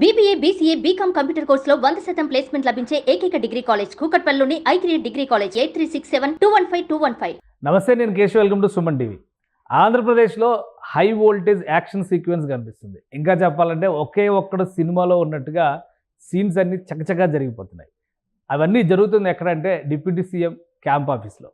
BBA, BCA, BCom computer కోర్సులో 100% placement లభించే ఏకైక డిగ్రీ కాలేజ్ కూకట్పల్లిలోని I3 డిగ్రీ కాలేజ్ 8367215215. నమస్తే, నేను Keshav. Welcome to Suman TV. ఆంధ్రప్రదేశ్లో హై వోల్టేజ్ యాక్షన్ సీక్వెన్స్ కనిపిస్తుంది. ఇంకా చెప్పాలంటే ఒకే ఒక్కడ సినిమాలో ఉన్నట్టుగా సీన్స్ అన్నీ చకచకా జరిగిపోతున్నాయి. అవన్నీ జరుగుతుంది ఎక్కడంటే డిప్యూటీ సీఎం క్యాంప్ ఆఫీస్లో.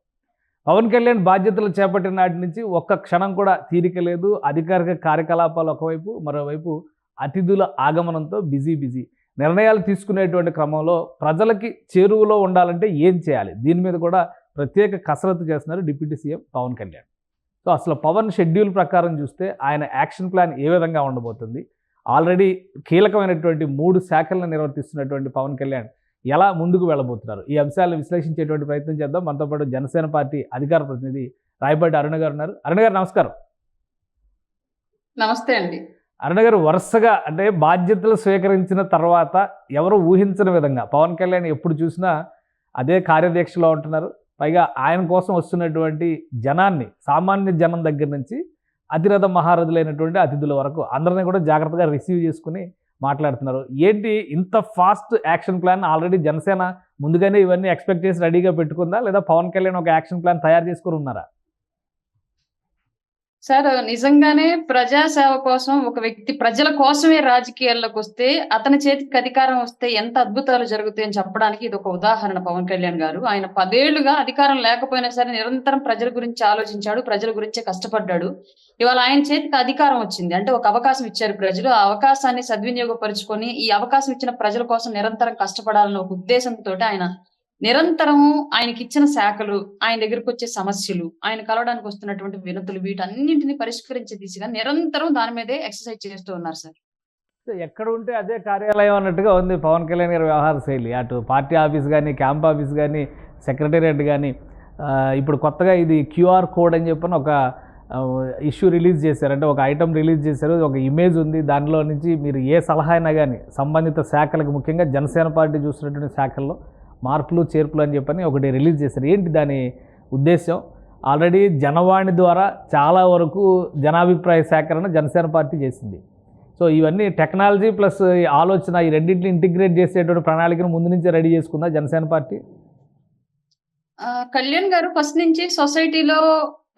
పవన్ కళ్యాణ్ బాధ్యతలు చేపట్టిన నాటి నుంచి ఒక్క క్షణం కూడా తీరిక లేదు. అధికారిక కార్యకలాపాలు ఒకవైపు, మరోవైపు అతిథుల ఆగమనంతో బిజీ. నిర్ణయాలు తీసుకునేటువంటి క్రమంలో ప్రజలకి చేరువలో ఉండాలంటే ఏం చేయాలి, దీని మీద కూడా ప్రత్యేక కసరత్తు చేస్తున్నారు deputy CM Pawan Kalyan. So అసలు పవన్ షెడ్యూల్ ప్రకారం చూస్తే ఆయన యాక్షన్ ప్లాన్ ఏ విధంగా ఉండబోతుంది, ఆల్రెడీ కీలకమైనటువంటి 3 శాఖలను నిర్వర్తిస్తున్నటువంటి పవన్ కళ్యాణ్ ఎలా ముందుకు వెళ్ళబోతున్నారు, ఈ అంశాలను విశ్లేషించేటువంటి ప్రయత్నం చేద్దాం. మనతో పాటు జనసేన పార్టీ అధికార ప్రతినిధి రాయపాటి అరుణ గారు ఉన్నారు. అరుణ గారు నమస్కారం. నమస్తే అండి. అరుణ గారు, వరుసగా అంటే బాధ్యతలు స్వీకరించిన తర్వాత ఎవరు ఊహించిన విధంగా పవన్ కళ్యాణ్ ఎప్పుడు చూసినా అదే కార్యదీక్షలో ఉంటున్నారు. పైగా ఆయన కోసం వస్తున్నటువంటి జనాన్ని, సామాన్య జనం దగ్గర నుంచి అతిరథ మహారథులైనటువంటి అతిథుల వరకు అందరినీ కూడా జాగ్రత్తగా రిసీవ్ చేసుకుని మాట్లాడుతున్నారు. ఏంటి ఇంత fast action plan? Already Janasena ముందుగానే ఇవన్నీ ఎక్స్పెక్ట్ చేసి రెడీగా పెట్టుకుందా, లేదా పవన్ కళ్యాణ్ ఒక యాక్షన్ ప్లాన్ తయారు చేసుకుని ఉన్నారా? సార్, నిజంగానే ప్రజాసేవ కోసం ఒక వ్యక్తి ప్రజల కోసమే రాజకీయాల్లోకి వస్తే, అతని చేతికి అధికారం వస్తే ఎంత అద్భుతాలు జరుగుతాయని చెప్పడానికి ఇది ఒక ఉదాహరణ. పవన్ కళ్యాణ్ గారు ఆయన 10 ఏళ్లుగా అధికారం లేకపోయినా సరే నిరంతరం ప్రజల గురించి ఆలోచించాడు, ప్రజల గురించే కష్టపడ్డాడు. ఇవాళ ఆయన చేతికి అధికారం వచ్చింది అంటే ఒక అవకాశం ఇచ్చారు ప్రజలు. ఆ అవకాశాన్ని సద్వినియోగపరుచుకొని ఈ అవకాశం ఇచ్చిన ప్రజల కోసం నిరంతరం కష్టపడాలన్న ఒక ఉద్దేశంతో ఆయన నిరంతరము ఆయనకి ఇచ్చిన శాఖలు, ఆయన దగ్గరకు వచ్చే సమస్యలు, ఆయన కలవడానికి వస్తున్నటువంటి వినతులు, వీటన్నింటినీ పరిష్కరించే దిశగా నిరంతరం దాని మీదే ఎక్సర్సైజ్ చేస్తూ ఉన్నారు సార్. ఎక్కడ ఉంటే అదే కార్యాలయం అన్నట్టుగా ఉంది పవన్ కళ్యాణ్ గారి వ్యవహార శైలి. అటు పార్టీ ఆఫీస్ కానీ, క్యాంప్ ఆఫీస్ కానీ, సెక్రటేరియట్ కానీ, ఇప్పుడు కొత్తగా ఇది QR కోడ్ అని చెప్పని ఒక ఇష్యూ రిలీజ్ చేశారు. అంటే ఒక ఐటమ్ రిలీజ్ చేశారు, ఒక ఇమేజ్ ఉంది. దానిలో నుంచి మీరు ఏ సలహా అయినా కానీ సంబంధిత శాఖలకు, ముఖ్యంగా జనసేన పార్టీ చూస్తున్నటువంటి శాఖల్లో మార్పులు చేర్పులు అని చెప్పని ఒకటి రిలీజ్ చేశారు. ఏంటి దాని ఉద్దేశం? ఆల్రెడీ జనవాణి ద్వారా చాలా వరకు జనాభిప్రాయ సేకరణ జనసేన పార్టీ చేసింది. సో ఇవన్నీ టెక్నాలజీ ప్లస్ ఆలోచన, ఈ రెండింటిని ఇంటిగ్రేట్ చేసేటువంటి ప్రణాళికను ముందు నుంచే రెడీ చేసుకుందా జనసేన పార్టీ? కళ్యాణ్ గారు ఫస్ట్ నుంచి సొసైటీలో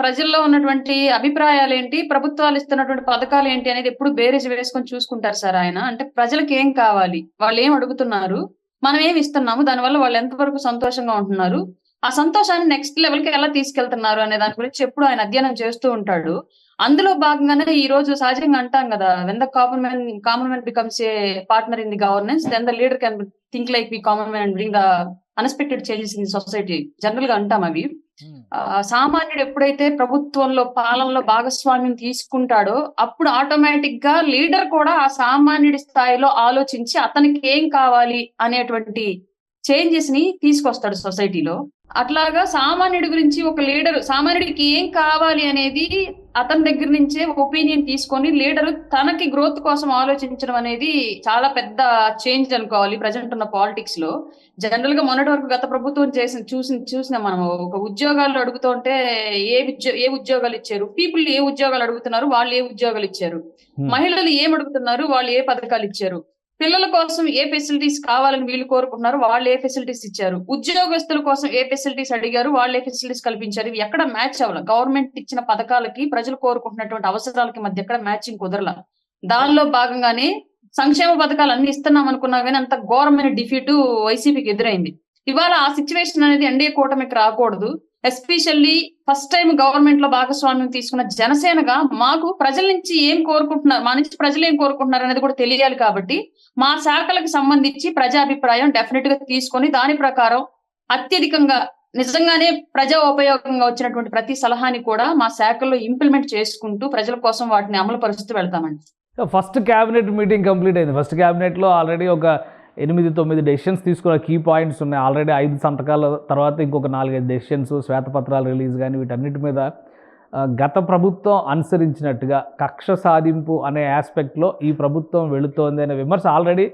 ప్రజల్లో ఉన్నటువంటి అభిప్రాయాలు ఏంటి, ప్రభుత్వాలు ఇస్తున్నటువంటి పథకాలు ఏంటి అనేది ఎప్పుడు బేరేజ్ వేసుకొని చూసుకుంటారు సార్ ఆయన. అంటే ప్రజలకు ఏం కావాలి, వాళ్ళు ఏం అడుగుతున్నారు, మనం ఏమి ఇస్తున్నాము, దానివల్ల వాళ్ళు ఎంతవరకు సంతోషంగా ఉంటున్నారు, ఆ సంతోషాన్ని నెక్స్ట్ లెవెల్ కి ఎలా తీసుకెళ్తున్నారు అనే దాని గురించి ఎప్పుడు ఆయన అధ్యయనం చేస్తూ ఉంటాడు. అందులో భాగంగానే ఈ రోజు సహజంగా అంటాం కదా, when the common man becomes a partner in the governance, then the leader can think like we common man bring the unexpected changes in society. General గా అంటాం అవి. సామాన్యుడు ఎప్పుడైతే ప్రభుత్వంలో, పాలనలో భాగస్వామ్యం తీసుకుంటాడో అప్పుడు ఆటోమేటిక్ గా లీడర్ కూడా ఆ సామాన్యుడి స్థాయిలో ఆలోచించి అతనికి ఏం కావాలి అనేటువంటి చేంజెస్ ని తీసుకొస్తాడు సొసైటీలో. అట్లాగా సామాన్యుడి గురించి ఒక లీడర్, సామాన్యుడికి ఏం కావాలి అనేది అతని దగ్గర నుంచే ఒపీనియన్ తీసుకొని లీడర్ తనకి గ్రోత్ కోసం ఆలోచించడం అనేది చాలా పెద్ద చేంజ్ అనుకోవాలి ప్రజెంట్ ఉన్న పాలిటిక్స్ లో. జనరల్ గా మొన్నటి వరకు గత ప్రభుత్వం చూసిన మనం ఒక ఉద్యోగాలు అడుగుతుంటే ఏ ఉద్యోగాలు ఇచ్చారు, పీపుల్ ఏ ఉద్యోగాలు అడుగుతున్నారు, వాళ్ళు ఏ ఉద్యోగాలు ఇచ్చారు, మహిళలు ఏం అడుగుతున్నారు, వాళ్ళు ఏ పథకాలు ఇచ్చారు, పిల్లల కోసం ఏ ఫెసిలిటీస్ కావాలని వీళ్ళు కోరుకుంటున్నారు, వాళ్ళు ఏ ఫెసిలిటీస్ ఇచ్చారు, ఉద్యోగస్తుల కోసం ఏ ఫెసిలిటీస్ అడిగారు, వాళ్ళు ఏ ఫెసిలిటీస్ కల్పించారు, ఇవి ఎక్కడ మ్యాచ్ అవ్వాలి. గవర్నమెంట్ ఇచ్చిన పథకాలకి ప్రజలు కోరుకుంటున్నటువంటి అవసరాలకి మధ్య ఎక్కడ మ్యాచింగ్ కుదరలా. దానిలో భాగంగానే సంక్షేమ పథకాలు అన్ని ఇస్తున్నాం అనుకున్నా కానీ అంత ఘోరమైన డిఫీట్ వైసీపీకి ఎదురైంది. ఇవాళ ఆ సిచ్యువేషన్ అనేది ఎన్డీఏ కూటమికి రాకూడదు. ఎస్పెషల్లీ ఫస్ట్ టైం గవర్నమెంట్ లో భాగస్వామ్యం తీసుకున్న జనసేనగా మాకు ప్రజల నుంచి ఏం కోరుకుంటున్నారు, మా నుంచి ప్రజలు ఏం కోరుకుంటున్నారు అనేది కూడా తెలియాలి. కాబట్టి మా శాఖలకు సంబంధించి ప్రజాభిప్రాయం డెఫినెట్ గా తీసుకొని దాని ప్రకారం అత్యధికంగా నిజంగానే ప్రజా ఉపయోగంగా వచ్చినటువంటి ప్రతి సలహాని కూడా మా శాఖల్లో ఇంప్లిమెంట్ చేసుకుంటూ ప్రజల కోసం వాటిని అమలు పరుస్తూ వెళ్తామండి. ఫస్ట్ క్యాబినెట్ మీటింగ్ కంప్లీట్ అయింది. ఫస్ట్ క్యాబినెట్లో ఆల్రెడీ ఒక 8-9 డెసిషన్స్ తీసుకున్న కీ పాయింట్స్ ఉన్నాయి. ఆల్రెడీ 5 సంతకాల తర్వాత ఇంకొక 4-5 డెసిషన్స్, శ్వేతపత్రాలు రిలీజ్ కానీ వీటన్నిటి మీద గత ప్రభుత్వం అనుసరించినట్టుగా కక్ష సాధింపు అనే ఆస్పెక్ట్లో ఈ ప్రభుత్వం వెళుతోంది అనే విమర్శ ఆల్రెడీ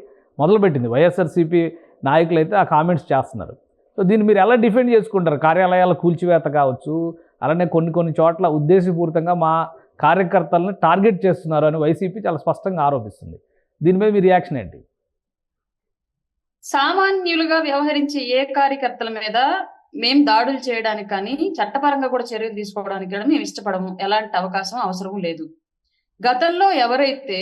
మొదలుపెట్టింది. వైఎస్ఆర్సీపీ నాయకులు అయితే ఆ కామెంట్స్ చేస్తున్నారు. సో దీన్ని మీరు ఎలా డిఫెండ్ చేసుకుంటారు? కార్యాలయాల కూల్చివేత కావచ్చు, అలానే కొన్ని చోట్ల ఉద్దేశపూరితంగా మా కార్యకర్తలను టార్గెట్ చేస్తున్నారు అని వైసీపీ చాలా స్పష్టంగా ఆరోపిస్తుంది. దీని మీద మీ రియాక్షన్ ఏంటి? సామాన్యులుగా వ్యవహరించే ఏ కార్యకర్తల మీద మేము దాడులు చేయడానికి కానీ చట్టపరంగా కూడా చర్యలు తీసుకోవడానికి కూడా మేము ఇష్టపడము. ఎలాంటి అవకాశం అవసరం లేదు. గతంలో ఎవరైతే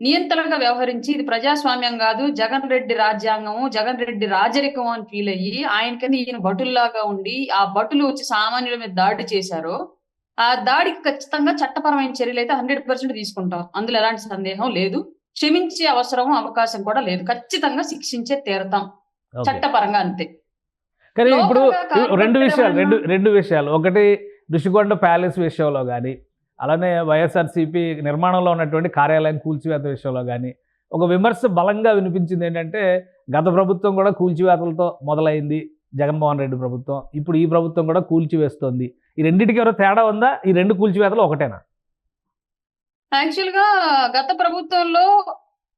నియంత్రణగా వ్యవహరించి ఇది ప్రజాస్వామ్యం కాదు, జగన్ రెడ్డి రాజ్యాంగము, జగన్ రెడ్డి రాజరికం అని ఫీల్ అయ్యి ఆయనకని ఈయన భటుల్లాగా ఉండి ఆ భటులు వచ్చి సామాన్యుల మీద దాడి చేశారో ఆ దాడికి ఖచ్చితంగా చట్టపరమైన చర్యలు అయితే 100% తీసుకుంటాం. అందులో ఎలాంటి సందేహం లేదు. క్షమించే అవసరం అవకాశం కూడా లేదు. ఖచ్చితంగా శిక్షించే తీరతాం ఓకే. చట్టపరంగా అంతే. కానీ ఇప్పుడు లోపలగా రెండు విషయాలు ఒకటి ఋషికొండ ప్యాలెస్ విషయంలో కానీ అలానే వైఎస్ఆర్సీపీ నిర్మాణంలో ఉన్నటువంటి కార్యాలయం కూల్చివేత విషయంలో కానీ ఒక విమర్శ బలంగా వినిపించింది ఏంటంటే గత ప్రభుత్వం కూడా కూల్చివేతలతో మొదలైంది జగన్మోహన్ రెడ్డి ప్రభుత్వం, ఇప్పుడు ఈ ప్రభుత్వం కూడా కూల్చివేస్తోంది. ఈ రెండింటికి ఎవరో తేడా ఉందా? ఈ రెండు కూల్చివేతలు ఒకటేనా? యాక్చువల్ గా గత ప్రభుత్వంలో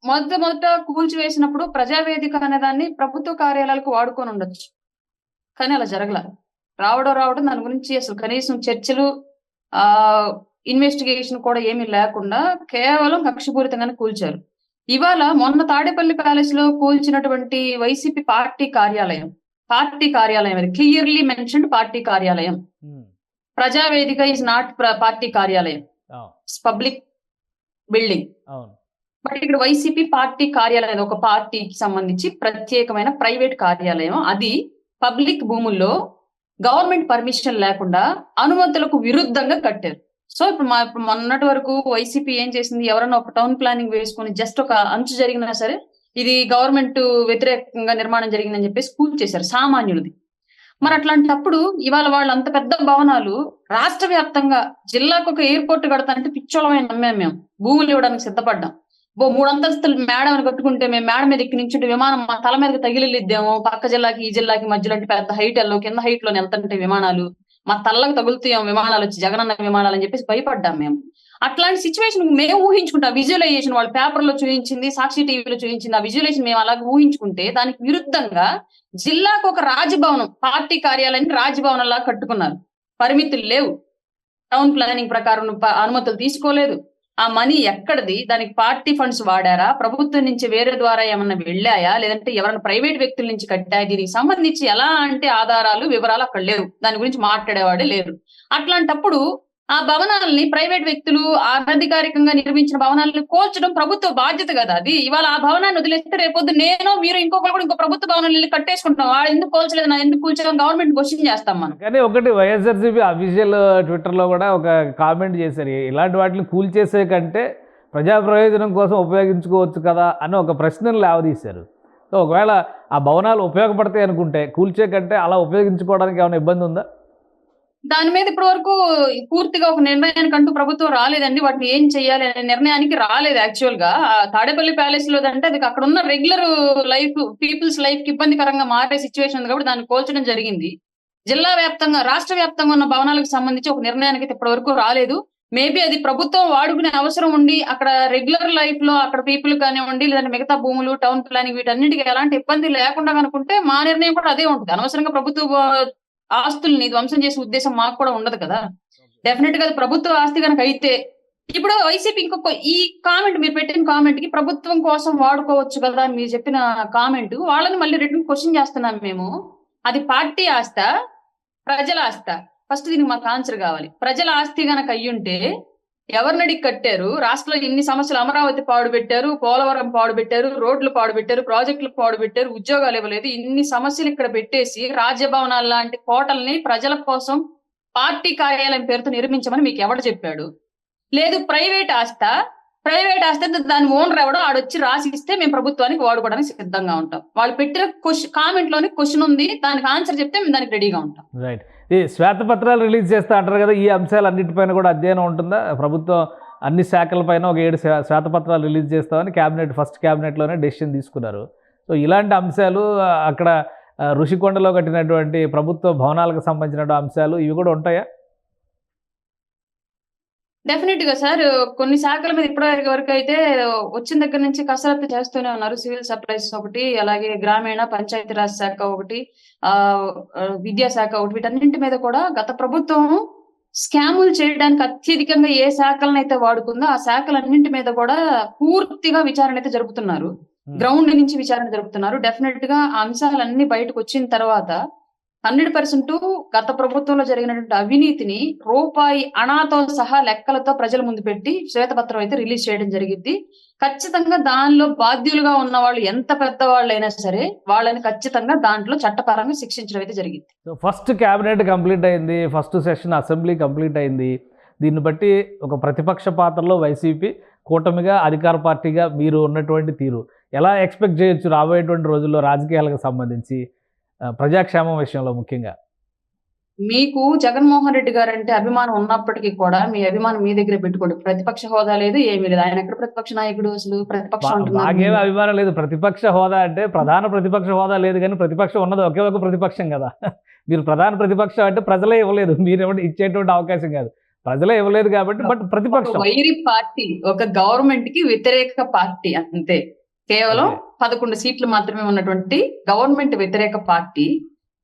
మొదట కూల్చివేసినప్పుడు ప్రజావేదిక అనే దాన్ని ప్రభుత్వ కార్యాలయాలకు వాడుకొని ఉండొచ్చు, కానీ అలా జరగల. రావడం దాని గురించి అసలు కనీసం చర్చలు ఇన్వెస్టిగేషన్ కూడా ఏమీ లేకుండా కేవలం కక్షపూరితంగానే కూల్చారు. ఇవాళ మొన్న తాడేపల్లి ప్యాలెస్ లో కూల్చినటువంటి వైసీపీ పార్టీ కార్యాలయం అది క్లియర్లీ మెన్షన్డ్ పార్టీ కార్యాలయం. ప్రజావేదిక ఇస్ నాట్ పార్టీ కార్యాలయం, పబ్లిక్ బిల్డింగ్. బట్ ఇక్కడ వైసీపీ పార్టీ కార్యాలయం ఒక పార్టీకి సంబంధించి ప్రత్యేకమైన ప్రైవేట్ కార్యాలయం. అది పబ్లిక్ భూముల్లో గవర్నమెంట్ పర్మిషన్ లేకుండా అనుమతులకు విరుద్ధంగా కట్టారు. సో ఇప్పుడు మొన్నటి వరకు వైసీపీ ఏం చేసింది, ఎవరైనా ఒక టౌన్ ప్లానింగ్ వేసుకొని జస్ట్ ఒక అంచు జరిగినా సరే ఇది గవర్నమెంట్ వ్యతిరేకంగా నిర్మాణం జరిగిందని చెప్పేసి కూల్చేశారు సామాన్యులది. మరి అట్లాంటప్పుడు ఇవాళ వాళ్ళు అంత పెద్ద భవనాలు రాష్ట్ర వ్యాప్తంగా జిల్లాకు ఒక ఎయిర్పోర్ట్ కడతానంటే పిచ్చోళమైన నమ్మాం. మేము భూములు ఇవ్వడానికి సిద్ధపడ్డాం. 3 అంతస్తులు మేడ అని కట్టుకుంటే మేము మేడ మీద ఎక్కి నించుంటే విమానం మా తల మీదకి తగిలిద్దాము, పక్క జిల్లాకి ఈ జిల్లాకి మధ్యలో అంటే పెద్ద హైట్ ఎల్లో కింద హైట్ లో వెళ్తుంటే విమానాలు మా తల్లకు తగులుతాం, విమానాలు వచ్చి జగనన్న విమానాలు అని చెప్పేసి భయపడ్డాం మేము. అట్లాంటి సిచ్యువేషన్ మేము ఊహించుకుంటాం. విజువలైజేషన్ వాళ్ళు పేపర్లో చూపించింది, సాక్షి టీవీలో చూపించింది, ఆ విజువలైజేషన్ మేము అలాగే ఊహించుకుంటే దానికి విరుద్ధంగా జిల్లాకు ఒక రాజభవనం, పార్టీ కార్యాలయాన్ని రాజభవనం లాగా కట్టుకున్నారు. పరిమితులు లేవు, టౌన్ ప్లానింగ్ ప్రకారం అనుమతులు తీసుకోలేదు. ఆ మనీ ఎక్కడిది? దానికి పార్టీ ఫండ్స్ వాడారా, ప్రభుత్వం నుంచి వేరే ద్వారా ఏమన్నా వెళ్ళాయా, లేదంటే ఎవరైనా ప్రైవేట్ వ్యక్తుల నుంచి కట్టాయా? దీనికి సంబంధించి ఎలా అంటే ఆధారాలు వివరాలు అక్కడ లేవు, దాని గురించి మాట్లాడేవాడే లేరు. అట్లాంటప్పుడు ఆ భవనాలని ప్రైవేట్ వ్యక్తులు అనధికారికంగా నిర్మించిన భవనాలను కోల్చడం ప్రభుత్వ బాధ్యత కదా. అది ఇవాళ ఆ భవనాన్ని వదిలేస్తే రేపొద్దు నేను మీరు ఇంకొకరు కూడా ఇంకో ప్రభుత్వ భవనాలు కట్టేసుకుంటాం. వాడు ఎందుకు కోల్చలేదు, నా ఎందుకు కూల్చడం, గవర్నమెంట్ క్వశ్చన్ చేస్తాం మనం. కానీ ఒకటి వైఎస్ఆర్సీపీ అఫీషియల్ ట్విట్టర్లో కూడా ఒక కామెంట్ చేశారు, ఇలాంటి వాటిని కూల్చేసే కంటే ప్రజా ప్రయోజనం కోసం ఉపయోగించుకోవచ్చు కదా అని ఒక ప్రశ్నను లేవదీశారు. సో ఒకవేళ ఆ భవనాలు ఉపయోగపడతాయి అనుకుంటే కూల్చే కంటే అలా ఉపయోగించుకోవడానికి ఏమైనా ఇబ్బంది ఉందా? దాని మీద ఇప్పటి వరకు పూర్తిగా ఒక నిర్ణయానికి అంటూ ప్రభుత్వం రాలేదండి. వాటిని ఏం చెయ్యాలి అనే నిర్ణయానికి రాలేదు. యాక్చువల్ గా తాడేపల్లి ప్యాలెస్ లో అంటే అది అక్కడ ఉన్న రెగ్యులర్ లైఫ్, పీపుల్స్ లైఫ్ కి ఇబ్బందికరంగా మారే సిచ్యువేషన్ ఉంది కాబట్టి దాన్ని కోల్చడం జరిగింది. జిల్లా వ్యాప్తంగా రాష్ట్ర వ్యాప్తంగా ఉన్న భవనాలకు సంబంధించి ఒక నిర్ణయానికి ఇప్పటి వరకు రాలేదు. మేబీ అది ప్రభుత్వం వాడుకునే అవసరం ఉండి అక్కడ రెగ్యులర్ లైఫ్ లో అక్కడ పీపుల్ కానివ్వండి, లేదంటే మిగతా భూములు, టౌన్ ప్లానింగ్ వీటన్నిటికీ ఎలాంటి ఇబ్బంది లేకుండా అనుకుంటే మా నిర్ణయం కూడా అదే ఉంటుంది. అనవసరంగా ప్రభుత్వ ఆస్తుల్ని ధ్వంసం చేసే ఉద్దేశం మాకు కూడా ఉండదు కదా. డెఫినెట్ గా ప్రభుత్వ ఆస్తి కనుక అయితే ఇప్పుడు వైసీపీ ఇంకొక ఈ కామెంట్ మీరు పెట్టిన కామెంట్ కి ప్రభుత్వం కోసం వాడుకోవచ్చు కదా అని మీరు చెప్పిన కామెంట్ వాళ్ళని మళ్ళీ రిటర్న్ క్వశ్చన్ చేస్తున్నాం మేము. అది పార్టీ ఆస్త, ప్రజల ఆస్త? ఫస్ట్ దీనికి మాకు ఆన్సర్ కావాలి. ప్రజల ఆస్తి కనుక అయ్యుంటే ఎవరినడికి కట్టారు? రాష్ట్రంలో ఇన్ని సమస్యలు, అమరావతి పాడు పెట్టారు, పోలవరం పాడు పెట్టారు, రోడ్లు పాడు పెట్టారు, ప్రాజెక్టులు పాడు పెట్టారు, ఉద్యోగాలు ఇవ్వలేదు, ఇన్ని సమస్యలు ఇక్కడ పెట్టేసి రాజ్యభవనాలు లాంటి కోటల్ని ప్రజల కోసం పార్టీ కార్యాలయం పేరుతో నిర్మించమని మీకు ఎవడు చెప్పాడు? లేదు ప్రైవేట్ ఆస్త దాని ఓనర్ ఎవడో ఆడొచ్చి రాసిస్తే మేము ప్రభుత్వానికి వాడుకోవడానికి సిద్ధంగా ఉంటాం. వాళ్ళు పెట్టిన కామెంట్ లోని క్వశ్చన్ ఉంది, దానికి ఆన్సర్ చెప్తే మేము దానికి రెడీగా ఉంటాం. రైట్. ఈ శ్వేతపత్రాలు రిలీజ్ చేస్తా అంటారు కదా, ఈ అంశాలు అన్నిటిపైన కూడా అధ్యయనం ఉంటుందా? ప్రభుత్వం అన్ని శాఖలపైన ఒక 7 శ్వేతపత్రాలు రిలీజ్ చేస్తామని ఫస్ట్ క్యాబినెట్లోనే డెసిషన్ తీసుకున్నారు. సో ఇలాంటి అంశాలు అక్కడ ఋషికొండలో కట్టినటువంటి ప్రభుత్వ భవనాలకు సంబంధించిన అంశాలు ఇవి కూడా ఉంటాయా? డెఫినెట్ గా సార్, కొన్ని శాఖల మీద ఇప్పటి వరకు అయితే వచ్చిన దగ్గర నుంచి కసరత్తు చేస్తూనే ఉన్నారు. సివిల్ సప్లైస్ ఒకటి, అలాగే గ్రామీణ పంచాయతీరాజ్ శాఖ ఒకటి, విద్యాశాఖ ఒకటి, వీటన్నింటి మీద కూడా గత ప్రభుత్వం స్కాములు చేయడానికి అత్యధికంగా ఏ శాఖలను అయితే వాడుకుందో ఆ శాఖలన్నింటి మీద కూడా పూర్తిగా విచారణ అయితే జరుపుతున్నారు. గ్రౌండ్ నుంచి విచారణ జరుపుతున్నారు. డెఫినెట్ గా ఆ అంశాలన్నీ బయటకు వచ్చిన తర్వాత 100% గత ప్రభుత్వంలో జరిగినటువంటి అవినీతిని రూపాయి అణాతో సహా లెక్కలతో ప్రజల ముందు పెట్టి శ్వేతపత్రం అయితే రిలీజ్ చేయడం జరిగింది. ఖచ్చితంగా దానిలో బాధ్యులుగా ఉన్న వాళ్ళు ఎంత పెద్దవాళ్ళైనా సరే వాళ్ళని ఖచ్చితంగా దాంట్లో చట్టపరంగా శిక్షించడం అయితే జరిగింది. సో ఫస్ట్ క్యాబినెట్ కంప్లీట్ అయింది, ఫస్ట్ సెషన్ అసెంబ్లీ కంప్లీట్ అయింది. దీన్ని బట్టి ఒక ప్రతిపక్ష పాత్రలో వైసీపీ, కూటమిగా అధికార పార్టీగా మీరు ఉన్నటువంటి తీరు ఎలా ఎక్స్పెక్ట్ చేయొచ్చు రాబోయేటువంటి రోజుల్లో రాజకీయాలకు సంబంధించి ప్రజాక్షేమం విషయంలో ముఖ్యంగా? మీకు జగన్మోహన్ రెడ్డి గారు అంటే అభిమానం ఉన్నప్పటికీ కూడా మీ అభిమానం మీ దగ్గర పెట్టుకోండి. ప్రతిపక్ష హోదా లేదు, ఏమీ లేదు. ఆయన ఎక్కడ ప్రతిపక్ష నాయకుడు? అసలు ప్రతిపక్షం నాకేం అభిమానం లేదు. ప్రతిపక్ష హోదా అంటే ప్రధాన ప్రతిపక్ష హోదా లేదు, కానీ ప్రతిపక్షం ఉన్నది ఒకే ఒక ప్రతిపక్షం కదా. మీరు ప్రధాన ప్రతిపక్షం అంటే ప్రజలే ఇవ్వలేదు, మీరు ఇచ్చేటువంటి అవకాశం కాదు, ప్రజలే ఇవ్వలేదు కాబట్టి. బట్ ప్రతిపక్షం వైరి పార్టీ, ఒక గవర్నమెంట్ కి వ్యతిరేక పార్టీ అంతే. కేవలం 11 సీట్లు మాత్రమే ఉన్నటువంటి గవర్నమెంట్ వ్యతిరేక పార్టీ.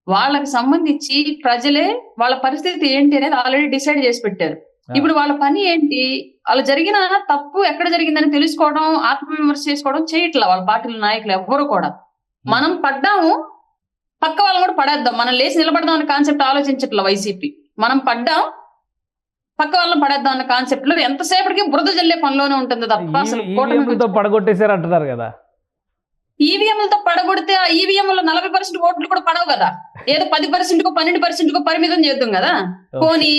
వాళ్ళకి సంబంధించి ప్రజలే వాళ్ళ పరిస్థితి ఏంటి అనేది ఆల్రెడీ డిసైడ్ చేసి పెట్టారు. ఇప్పుడు వాళ్ళ పని ఏంటి? వాళ్ళు జరిగిన తప్పు ఎక్కడ జరిగిందని తెలుసుకోవడం, ఆత్మవిమర్శ చేసుకోవడం చేయట్లా వాళ్ళ పార్టీల నాయకులు ఎవ్వరు కూడా. మనం పడ్డాము, పక్క వాళ్ళని కూడా పడేద్దాం, మనం లేచి నిలబడదాం అనే కాన్సెప్ట్ ఆలోచించట్లా వైసీపీ. మనం పడ్డాం, పక్క వాళ్ళని పడేద్దాం అన్న కాన్సెప్ట్ లో ఎంతసేపటికి బురద జల్లే పనిలోనే ఉంటుంది తప్ప అసలు పడగొట్టేశారు అంటున్నారు కదా. ఈవీఎంలతో పడగొడితే ఆ ఈవీఎంలో 40% ఓట్లు కూడా పడవు కదా. ఏదో 10% 12% పరిమితం చేద్దాం కదా. పోనీ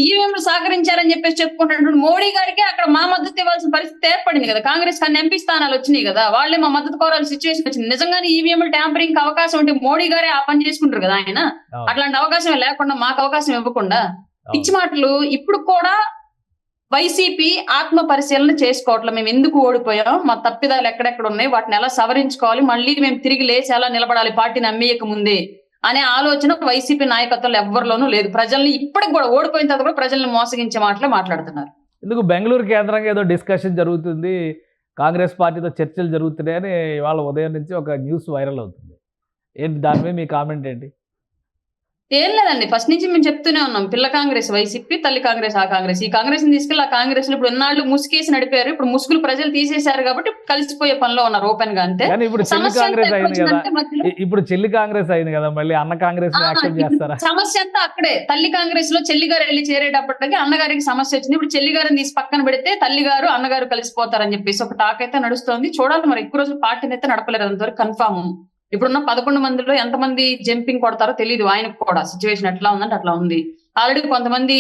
ఈవీఎంలు సహకరించారని చెప్పేసి చెప్పుకుంటున్నటువంటి మోడీ గారికి అక్కడ మా మద్దతు ఇవ్వాల్సిన పరిస్థితి ఏర్పడింది కదా. కాంగ్రెస్ కానీ ఎంపీ స్థానాలు వచ్చినాయి కదా, వాళ్ళే మా మద్దతు కోరాల్సిన సిచ్యువేషన్ వచ్చింది. నిజంగానే ఈవీఎంలు ట్యాంపరింగ్ అవకాశం ఉంటే మోడీ గారే ఆ పని చేసుకుంటారు కదా. ఆయన అట్లాంటి అవకాశం లేకుండా మాకు అవకాశం ఇవ్వకుండా పిచ్చి మాటలు. ఇప్పుడు కూడా వైసీపీ ఆత్మ పరిశీలన చేసుకోవట్లేదు. మేము ఎందుకు ఓడిపోయాం, మా తప్పిదాలు ఎక్కడెక్కడ ఉన్నాయి, వాటిని ఎలా సవరించుకోవాలి, మళ్ళీ మేము తిరిగి లేచి ఎలా నిలబడాలి పార్టీని అమ్మేయక ముందే అనే ఆలోచన వైసీపీ నాయకత్వంలో ఎవరిలోనూ లేదు. ప్రజల్ని ఇప్పటికి కూడా ఓడిపోయిన తర్వాత కూడా ప్రజల్ని మోసగించే మాటలే మాట్లాడుతున్నారు. ఎందుకు బెంగళూరు కేంద్రంగా ఏదో డిస్కషన్ జరుగుతుంది, కాంగ్రెస్ పార్టీతో చర్చలు జరుగుతున్నాయని ఇవాళ ఉదయం నుంచి ఒక న్యూస్ వైరల్ అవుతుంది. ఏంటి దాని మీద మీ కామెంట్ ఏంటి? ఏం లేదండి, ఫస్ట్ నుంచి మేము చెప్తూనే ఉన్నాం, పిల్ల కాంగ్రెస్ వైసీపీ, తల్లి కాంగ్రెస్ ఆ కాంగ్రెస్. ఈ కాంగ్రెస్ ని తీసుకెళ్లి ఆ కాంగ్రెస్ లో ఇప్పుడు ఎన్నాళ్ళు ముసుకేసి నడిపారు. ఇప్పుడు ముసుగులు ప్రజలు తీసేశారు కాబట్టి కలిసిపోయే పనిలో ఉన్నారు ఓపెన్ గా. అంతే. ఇప్పుడు చెల్లి కాంగ్రెస్ అయింది కదా, మళ్ళీ అన్న కాంగ్రెస్ చేస్తారా? సమస్య అంతా అక్కడే. తల్లి కాంగ్రెస్ లో చెల్లి గారు వెళ్ళి చేరేటప్పటికి అన్నగారికి సమస్య వచ్చింది. ఇప్పుడు చెల్లి గారిని తీసి పక్కన పెడితే తల్లి గారు అన్నగారు కలిసిపోతారని చెప్పేసి ఒక టాక్ అయితే నడుస్తోంది. చూడాలి మరి, ఎక్కువ రోజులు పార్టీని అయితే నడపలేరు అంతవరకు కన్ఫామ్. ఇప్పుడున్న 11 మందిలో ఎంతమంది జంపింగ్ కొడతారో తెలియదు. ఆయనకు కూడా సిచ్యువేషన్ ఎట్లా ఉందంటే అట్లా ఉంది. ఆల్రెడీ కొంతమంది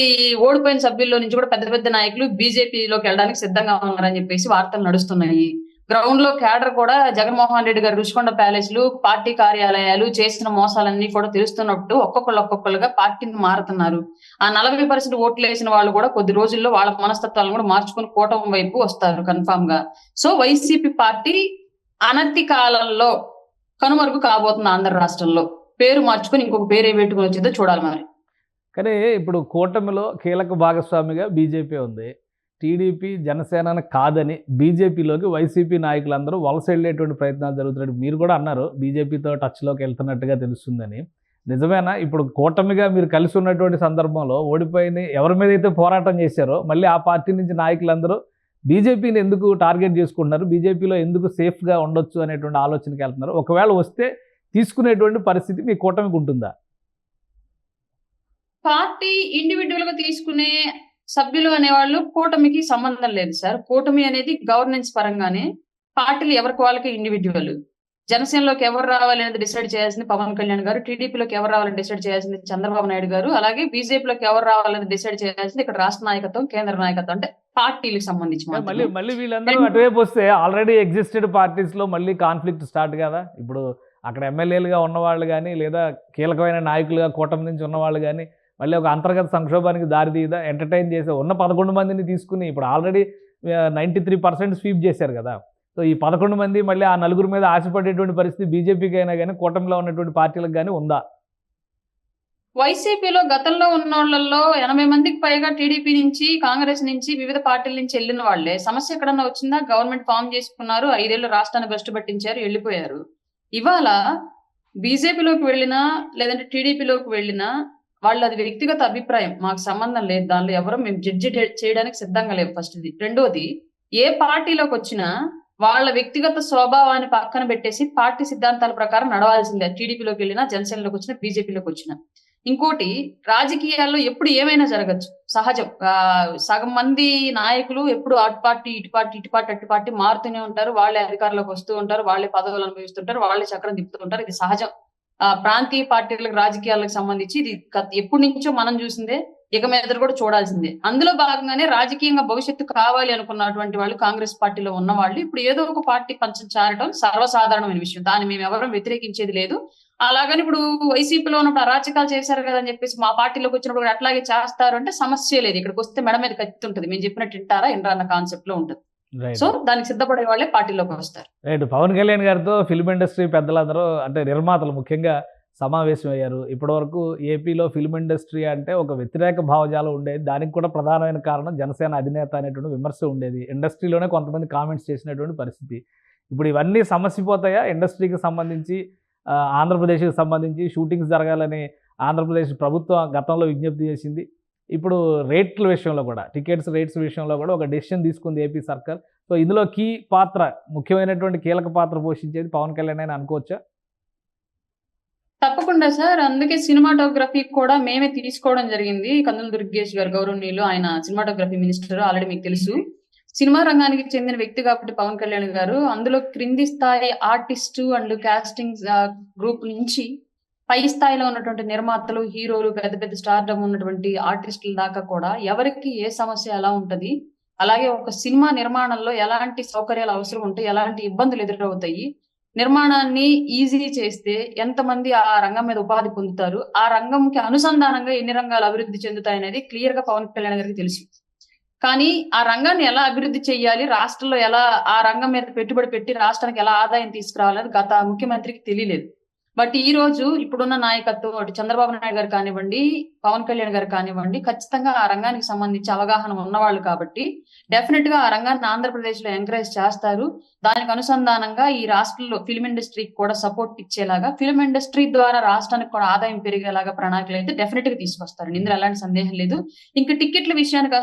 ఓడిపోయిన సభ్యుల్లో నుంచి కూడా పెద్ద పెద్ద నాయకులు బీజేపీలోకి వెళ్ళడానికి సిద్ధంగా ఉన్నారని చెప్పేసి వార్తలు నడుస్తున్నాయి. గ్రౌండ్ లో క్యాడర్ కూడా జగన్మోహన్ రెడ్డి గారు రుషికొండ ప్యాలెస్లు, పార్టీ కార్యాలయాలు చేసిన మోసాలన్నీ కూడా తెలుస్తున్నట్టు ఒక్కొక్కరుగా పార్టీని మారుతున్నారు. ఆ 40% ఓట్లు వేసిన వాళ్ళు కూడా కొద్ది రోజుల్లో వాళ్ళ మనస్తత్వాలను కూడా మార్చుకుని కూటమి వైపు వస్తారు కన్ఫామ్ గా. సో వైసీపీ పార్టీ అనతి కాలంలో కనుమరుగు కాబోతుంది ఆంధ్ర రాష్ట్రంలో. పేరు మార్చుకుని ఇంకొక పేరు ఏ పెట్టుకుని వచ్చిందో చూడాలి మరి. కానీ ఇప్పుడు కూటమిలో కీలక భాగస్వామిగా బీజేపీ ఉంది. టీడీపీ జనసేన కాదని బీజేపీలోకి వైసీపీ నాయకులందరూ వలస వెళ్ళేటువంటి ప్రయత్నాలు జరుగుతున్నాయి. మీరు కూడా అన్నారు బీజేపీతో టచ్లోకి వెళ్తున్నట్టుగా తెలుస్తుందని. నిజమేనా? ఇప్పుడు కూటమిగా మీరు కలిసి ఉన్నటువంటి సందర్భంలో ఓడిపోయిన ఎవరి మీద అయితే పోరాటం చేశారో మళ్ళీ ఆ పార్టీ నుంచి నాయకులందరూ బీజేపీని ఎందుకు టార్గెట్ చేసుకుంటున్నారు, బీజేపీలో ఎందుకు సేఫ్గా ఉండొచ్చు అనేటువంటి ఆలోచనకి వెళ్తున్నారు? ఒకవేళ వస్తే తీసుకునేటువంటి పరిస్థితి మీ కూటమికి ఉంటుందా? పార్టీ ఇండివిజువల్ గా తీసుకునే సభ్యులు అనేవాళ్ళు కూటమికి సంబంధం లేదు సార్. కూటమి అనేది గవర్నెన్స్ పరంగానే పార్టీలు ఎవరికి వాళ్ళకి ఇండివిజువల్. జనసేనలోకి ఎవరు రావాలి అనేది డిసైడ్ చేయాల్సింది పవన్ కళ్యాణ్ గారు, టీడీపీలోకి ఎవరు రావాలని డిసైడ్ చేయాల్సింది చంద్రబాబు నాయుడు గారు, అలాగే బీజేపీలోకి ఎవరు రావాలని డిసైడ్ చేయాల్సింది ఇక్కడ రాష్ట్ర నాయకత్వం, కేంద్ర నాయకత్వం, అంటే పార్టీలకు సంబంధించి. మళ్ళీ వీళ్ళందరూ అటువైపు వస్తే ఆల్రెడీ ఎగ్జిస్టెడ్ పార్టీస్ లో మళ్ళీ కాన్ఫ్లిక్ట్ స్టార్ట్ కదా. ఇప్పుడు అక్కడ ఎమ్మెల్యేలుగా ఉన్నవాళ్ళు కానీ లేదా కీలకమైన నాయకులుగా కూటమి నుంచి ఉన్నవాళ్ళు కానీ మళ్ళీ ఒక అంతర్గత సంక్షోభానికి దారితీయదా? ఎంటర్టైన్ చేసే ఉన్న 11 మందిని తీసుకుని ఇప్పుడు ఆల్రెడీ 93% స్వీప్ చేశారు కదా. సో ఈ 11 మంది మళ్ళీ ఆ నలుగురు మీద ఆశపడేటువంటి పరిస్థితి బీజేపీకి అయినా కానీ కూటమిలో ఉన్నటువంటి పార్టీలకు కానీ ఉందా? వైసీపీలో గతంలో ఉన్న వాళ్ళల్లో 80 మందికి పైగా టీడీపీ నుంచి, కాంగ్రెస్ నుంచి, వివిధ పార్టీల నుంచి వెళ్ళిన వాళ్లే. సమస్య ఎక్కడన్నా వచ్చిందా? గవర్నమెంట్ ఫామ్ చేసుకున్నారు, 5 ఏళ్ళు రాష్ట్రాన్ని భ్రష్టు పట్టించారు, వెళ్ళిపోయారు. ఇవాళ బీజేపీలోకి వెళ్ళినా లేదంటే టీడీపీలోకి వెళ్ళినా వాళ్ళు అది వ్యక్తిగత అభిప్రాయం, మాకు సంబంధం లేదు, దానిలో ఎవరో మేము జడ్జి చేయడానికి సిద్ధంగా లేవు. ఫస్ట్ ఇది. రెండోది, ఏ పార్టీలోకి వచ్చినా వాళ్ళ వ్యక్తిగత స్వభావాన్ని పక్కన పెట్టేసి పార్టీ సిద్ధాంతాల ప్రకారం నడవాల్సిందే. టీడీపీలోకి వెళ్ళినా, జనసేనలోకి వచ్చినా, బీజేపీలోకి వచ్చినా. ఇంకోటి, రాజకీయాల్లో ఎప్పుడు ఏమైనా జరగచ్చు, సహజం. సగం మంది నాయకులు ఎప్పుడు అటు పార్టీ ఇటు పార్టీ ఇటు పార్టీ అటు పార్టీ మారుతూనే ఉంటారు. వాళ్ళే అధికారంలోకి వస్తూ ఉంటారు, వాళ్ళే పదవులు అనుభవిస్తుంటారు, వాళ్ళే చక్రం తిప్పుతూ ఉంటారు. ఇది సహజం. ప్రాంతీయ పార్టీలకు, రాజకీయాలకు సంబంధించి ఇది ఎప్పటి నుంచో మనం చూసిందే, ఇక మీద కూడా చూడాల్సిందే. అందులో భాగంగానే రాజకీయంగా భవిష్యత్తు కావాలి అనుకున్నటువంటి వాళ్ళు, కాంగ్రెస్ పార్టీలో ఉన్న వాళ్ళు ఇప్పుడు ఏదో ఒక పార్టీ పంచం చారటం సర్వసాధారణమైన విషయం. దాన్ని మేము ఎవరం వ్యతిరేకించేది లేదు. అలాగని ఇప్పుడు వైసీపీలో ఉన్నప్పుడు అరాచకాలు చేశారు కదా అని చెప్పేసి మా పార్టీలోకి వచ్చినప్పుడు కూడా అట్లాగే చేస్తారు అంటే సమస్య లేదు. ఇక్కడికి వస్తే మెడ మీద కత్తి ఉంటుంది, మేము చెప్పినట్టు వింటారా వినరా అన్న కాన్సెప్ట్ లో ఉంటుంది. సో దానికి సిద్ధపడే వాళ్ళే పార్టీలోకి వస్తారు. రైట్. పవన్ కళ్యాణ్ గారితో ఫిల్మ్ ఇండస్ట్రీ పెద్దలందరూ, అంటే నిర్మాతలు ముఖ్యంగా సమావేశం అయ్యారు. ఇప్పటివరకు ఏపీలో ఫిల్మ్ ఇండస్ట్రీ అంటే ఒక వ్యతిరేక భావజాలం ఉండేది. దానికి కూడా ప్రధానమైన కారణం జనసేన అధినేత అనేటువంటి విమర్శ ఉండేది. ఇండస్ట్రీలోనే కొంతమంది కామెంట్స్ చేసినటువంటి పరిస్థితి. ఇప్పుడు ఇవన్నీ సమస్యపోతాయా? ఇండస్ట్రీకి సంబంధించి, ఆంధ్రప్రదేశ్కి సంబంధించి షూటింగ్స్ జరగాలని ఆంధ్రప్రదేశ్ ప్రభుత్వం గతంలో విజ్ఞప్తి చేసింది. ఇప్పుడు రేట్ల విషయంలో కూడా, టికెట్స్ రేట్స్ విషయంలో కూడా ఒక డెసిషన్ తీసుకుంది ఏపీ సర్కార్. సో ఇందులో ముఖ్యమైనటువంటి కీలక పాత్ర పోషించేది పవన్ కళ్యాణ్ అని అనుకోవచ్చా? తప్పకుండా సార్. అందుకే సినిమాటోగ్రఫీ కూడా మేమే తీసుకోవడం జరిగింది. కందుల దుర్గేష్ గారు గౌరవనీయులు, ఆయన సినిమాటోగ్రఫీ మినిస్టర్, ఆల్రెడీ మీకు తెలుసు. సినిమా రంగానికి చెందిన వ్యక్తి కాబట్టి పవన్ కళ్యాణ్ గారు, అందులో క్రింది స్థాయి ఆర్టిస్టు అండ్ కాస్టింగ్ గ్రూప్ నుంచి పై స్థాయిలో ఉన్నటువంటి నిర్మాతలు, హీరోలు, పెద్ద పెద్ద స్టార్డమ్ ఉన్నటువంటి ఆర్టిస్టుల దాకా కూడా ఎవరికి ఏ సమస్య ఎలా ఉంటది, అలాగే ఒక సినిమా నిర్మాణంలో ఎలాంటి సౌకర్యాలు అవసరం ఉంటాయి, ఎలాంటి ఇబ్బందులు ఎదురవుతాయి, నిర్మాణాన్ని ఈజీ చేస్తే ఎంతమంది ఆ రంగం మీద ఉపాధి పొందుతారు, ఆ రంగంకి అనుసంధానంగా ఎన్ని రంగాలు అభివృద్ధి చెందుతాయి అనేది క్లియర్ గా పవన్ కళ్యాణ్ గారికి తెలుసు. కానీ ఆ రంగాన్ని ఎలా అభివృద్ధి చేయాలి, రాష్ట్రంలో ఎలా ఆ రంగం మీద పెట్టుబడి పెట్టి రాష్ట్రానికి ఎలా ఆదాయం తీసుకురావాలని గత ముఖ్యమంత్రికి తెలియలేదు. బట్ ఈ రోజు ఇప్పుడున్న నాయకత్వం, అటు చంద్రబాబు నాయుడు గారు కానివ్వండి, పవన్ కళ్యాణ్ గారు కానివ్వండి, ఖచ్చితంగా ఆ రంగానికి సంబంధించి అవగాహన ఉన్నవాళ్ళు కాబట్టి డెఫినెట్ గా ఆ రంగాన్ని ఆంధ్రప్రదేశ్ లో ఎంకరేజ్ చేస్తారు. దానికి అనుసంధానంగా ఈ రాష్ట్రంలో ఫిల్మ్ ఇండస్ట్రీకి కూడా సపోర్ట్ ఇచ్చేలాగా, ఫిల్మ్ ఇండస్ట్రీ ద్వారా రాష్ట్రానికి కూడా ఆదాయం పెరిగేలాగా ప్రణాళికలు అయితే డెఫినెట్ గా తీసుకొస్తారు. ఇందులో ఎలాంటి సందేహం లేదు. ఇంకా టికెట్ల విషయానికి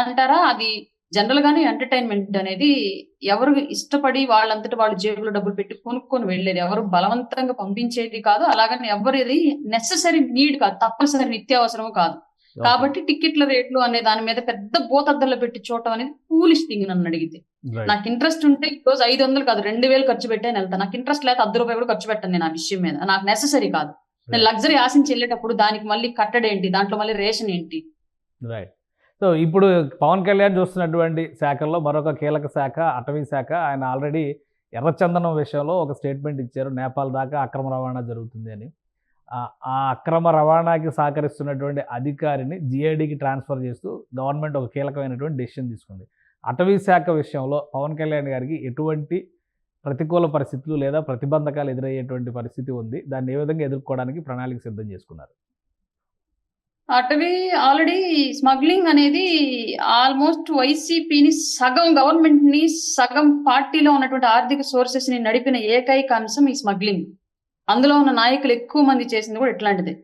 అంటారా, అది జనరల్ గానే ఎంటర్టైన్మెంట్ అనేది ఎవరు ఇష్టపడి వాళ్ళంతటి వాళ్ళు జేబులో డబ్బులు పెట్టి కొనుక్కొని వెళ్ళేది, ఎవరు బలవంతంగా పంపించేది కాదు. అలాగని ఎవరిది నెసెసరీ నీడ్ కాదు, తప్పనిసరి నిత్యావసరం కాదు. కాబట్టి టికెట్ల రేట్లు అనే దాని మీద పెద్ద భూతద్దల్లో పెట్టి చూడటం అనేది ఫూలిష్ థింగ్ నన్ను అడిగితే. నాకు ఇంట్రెస్ట్ ఉంటే ఈ రోజు 500 కాదు 2000 ఖర్చు పెట్టాను వెళ్తా. నాకు ఇంట్రెస్ట్ లేకపోతే ₹10 కూడా ఖర్చు పెట్టాను నేను ఆ విషయం మీద. నాకు నెసెసరీ కాదు. నేను లగ్జరీ ఆశించి వెళ్ళేటప్పుడు దానికి మళ్ళీ కట్టడేంటి, దాంట్లో మళ్ళీ రేషన్ ఏంటి. రైట్. సో ఇప్పుడు పవన్ కళ్యాణ్ చూస్తున్నటువంటి శాఖల్లో మరొక కీలక శాఖ అటవీ శాఖ. ఆయన ఆల్రెడీ ఎర్రచందనం విషయంలో ఒక స్టేట్మెంట్ ఇచ్చారు, నేపాల్ దాకా అక్రమ రవాణా జరుగుతుంది అని. ఆ అక్రమ రవాణాకి సహకరిస్తున్నటువంటి అధికారిని జిఐడికి ట్రాన్స్ఫర్ చేస్తూ గవర్నమెంట్ ఒక కీలకమైనటువంటి డెసిషన్ తీసుకుంది. అటవీ శాఖ విషయంలో పవన్ కళ్యాణ్ గారికి ఎటువంటి ప్రతికూల పరిస్థితులు లేదా ప్రతిబంధకాలు ఎదురయ్యేటువంటి పరిస్థితి ఉంది? దాన్ని ఏ విధంగా ఎదుర్కోవడానికి ప్రణాళిక సిద్ధం చేసుకున్నారు? అటవీ ఆల్రెడీ స్మగ్లింగ్ అనేది ఆల్మోస్ట్ వైసీపీని సగం, గవర్నమెంట్ ని సగం, పార్టీలో ఉన్నటువంటి ఆర్థిక సోర్సెస్ ని నడిపిన ఏకైక అంశం ఈ స్మగ్లింగ్. అందులో ఉన్న నాయకులు ఎక్కువ మంది చేసింది కూడా ఇట్లాంటిదే.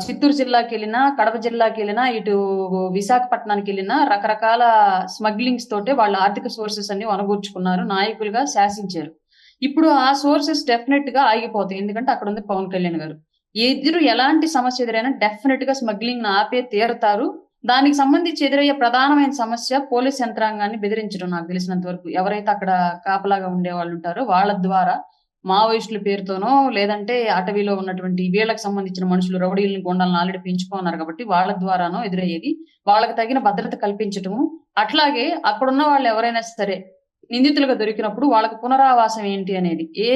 చిత్తూరు జిల్లాకి వెళ్ళినా, కడప జిల్లాకి వెళ్ళినా, ఇటు విశాఖపట్నానికి వెళ్ళినా రకరకాల స్మగ్లింగ్స్ తోటే వాళ్ళ ఆర్థిక సోర్సెస్ అన్ని వనగూర్చుకున్నారు, నాయకులుగా శాసించారు. ఇప్పుడు ఆ సోర్సెస్ డెఫినెట్ గా ఆగిపోతాయి. ఎందుకంటే అక్కడ ఉంది పవన్ కళ్యాణ్ గారు. ఎలాంటి సమస్య ఎదురైనా డెఫినెట్ గా స్మగ్లింగ్ ఆపే తీరుతారు. దానికి సంబంధించి ఎదురయ్యే ప్రధానమైన సమస్య పోలీస్ యంత్రాంగాన్ని బెదిరించడం. నాకు తెలిసినంత వరకు ఎవరైతే అక్కడ కాపలాగా ఉండే వాళ్ళు ఉంటారో వాళ్ళ ద్వారా మావోయిస్టుల పేరుతోనో, లేదంటే అటవీలో ఉన్నటువంటి వీళ్ళకి సంబంధించిన మనుషులు, రౌడీలను, గుండాలను ఆల్రెడీ పెంచుకున్నారు కాబట్టి వాళ్ళ ద్వారానో ఎదురయ్యేది. వాళ్ళకి తగిన భద్రత కల్పించటము. అట్లాగే అక్కడున్న వాళ్ళు ఎవరైనా సరే నిందితులుగా దొరికినప్పుడు వాళ్ళకి పునరావాసం ఏంటి అనేది, ఏ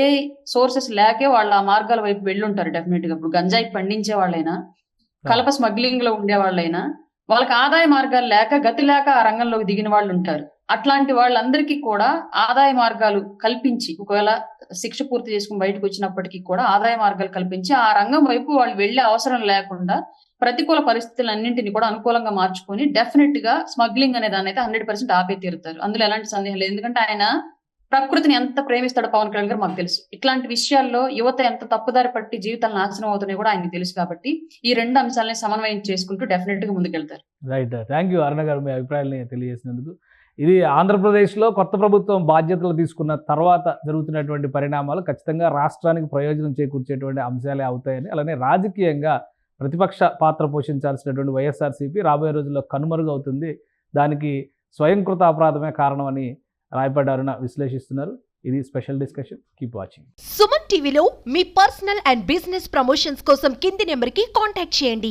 సోర్సెస్ లేకే వాళ్ళు ఆ మార్గాల వైపు వెళ్ళుంటారు డెఫినెట్ గా. ఇప్పుడు గంజాయి పండించే వాళ్ళైనా, కలప స్మగ్లింగ్ లో ఉండే వాళ్ళైనా, వాళ్ళకి ఆదాయ మార్గాలు లేక, గతి లేక ఆ రంగంలోకి దిగిన వాళ్ళు ఉంటారు. అట్లాంటి వాళ్ళందరికీ కూడా ఆదాయ మార్గాలు కల్పించి, ఒకవేళ శిక్ష పూర్తి చేసుకుని బయటకు వచ్చినప్పటికీ కూడా ఆదాయ మార్గాలు కల్పించి ఆ రంగం వైపు వాళ్ళు వెళ్లే అవసరం లేకుండా ప్రతికూల పరిస్థితులన్నింటినీ కూడా అనుకూలంగా మార్చుకొని డెఫినెట్ గా స్మగ్లింగ్ అనే దాన్ని అయితే 100% ఆపే తీరుతారు. అందులో ఎలాంటి సందేహం లేదు. ఎందుకంటే ఆయన ప్రకృతిని ఎంత ప్రేమిస్తాడో పవన్ కళ్యాణ్ గారు మాకు తెలుసు. ఇట్లాంటి విషయాల్లో యువత ఎంత తప్పుదారి పట్టి జీవితాలు నాశనం అవుతున్నాయి కూడా ఆయనకు తెలుసు. కాబట్టి ఈ రెండు అంశాలని సమన్వయం చేసుకుంటూ డెఫినెట్ గా ముందుకెళ్తారు. రైట్. థ్యాంక్ యూ అరుణ గారు, మీ అభిప్రాయాన్ని తెలియజేసినందుకు. ఇది ఆంధ్రప్రదేశ్లో కొత్త ప్రభుత్వం బాధ్యతలు తీసుకున్న తర్వాత జరుగుతున్నటువంటి పరిణామాలు ఖచ్చితంగా రాష్ట్రానికి ప్రయోజనం చేకూర్చేటువంటి అంశాలే అవుతాయని, అలానే రాజకీయంగా ప్రతిపక్ష పాత్ర పోషించాల్సినటువంటి వైఎస్ఆర్సీపీ రాబోయే రోజుల్లో కనుమరుగవుతుంది, దానికి స్వయంకృత అపరాధమే కారణమని రాయపాటి అరుణ విశ్లేషిస్తున్నారు. ఇది special discussion. Keep watching. Suman టీవీలో మీ పర్సనల్ అండ్ బిజినెస్ ప్రమోషన్స్ కోసం కింది నెంబర్కి కాంటాక్ట్ చేయండి.